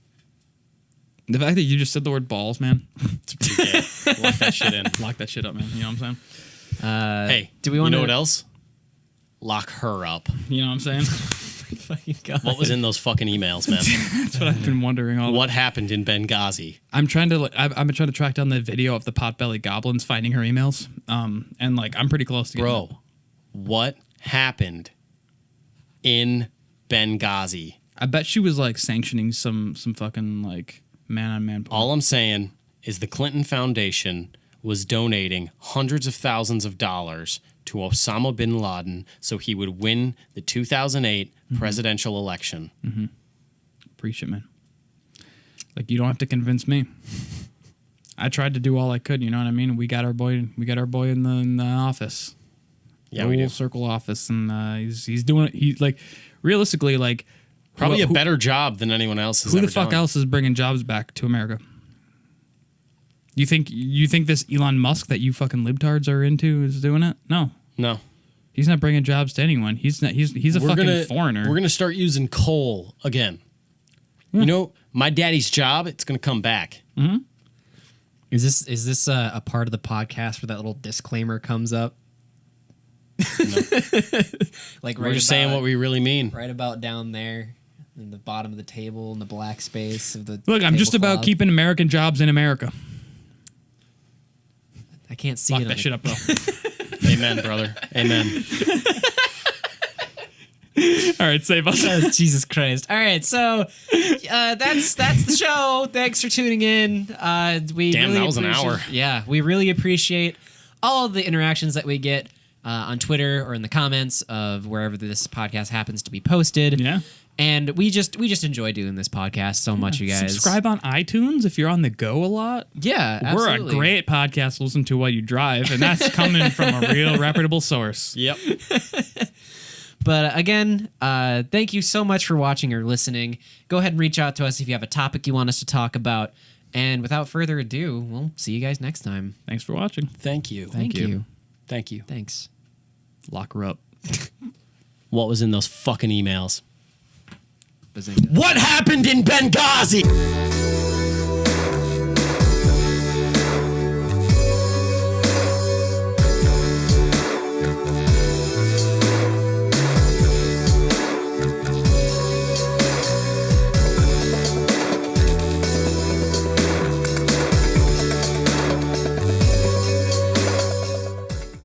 The fact that you just said the word balls, man, It's pretty gay. Lock that shit in. lock that shit up, man. You know what I'm saying? Hey, do we want you know to what else? Lock her up. You know what I'm saying? fucking God. What was in those fucking emails, man? That's what I've been wondering all. What happened in Benghazi? I'm trying to. I've been trying to track down the video of the potbelly goblins finding her emails. And like I'm pretty close to getting it. Bro, what happened in Benghazi? I bet she was like sanctioning some fucking like man on man. All I'm saying is the Clinton Foundation was donating hundreds of thousands of dollars to Osama bin Laden so he would win the 2008 presidential election. Preach it, man. Like you don't have to convince me. I tried to do all I could. You know what I mean? We got our boy. We got our boy in the office. Yeah, the we whole do. circle office, and he's doing it. He's like, realistically, like Probably who, a better job than anyone else has Who ever the fuck done. else is bringing jobs back to America? You think this Elon Musk that you fucking libtards are into is doing it? No, No. he's not bringing jobs to anyone. He's not. He's a fucking foreigner. We're gonna start using coal again. You know, my daddy's job, it's gonna come back. Is this a part of the podcast where that little disclaimer comes up? Like We're just saying what we really mean. right about down there in the bottom of the table in the black space of the Look, I'm just about tablecloth. keeping American jobs in America. I can't see Lock it. that shit up, bro. Amen, brother. Amen. All right, save us. Jesus Christ! All right, so that's the show. Thanks for tuning in. We Damn, really that was an appreciate- hour. Yeah, we really appreciate all of the interactions that we get on Twitter or in the comments of wherever this podcast happens to be posted. Yeah. And we just enjoy doing this podcast so much, you guys. Subscribe on iTunes if you're on the go a lot. Yeah, absolutely. We're a great podcast to listen to while you drive, and that's coming from a real reputable source. Yep. But again, thank you so much for watching or listening. Go ahead and reach out to us if you have a topic you want us to talk about. And without further ado, we'll see you guys next time. Thanks for watching. Thank you. Thank you. Thank you. Thanks. Lock her up. What was in those fucking emails? Bazinga. What happened in Benghazi?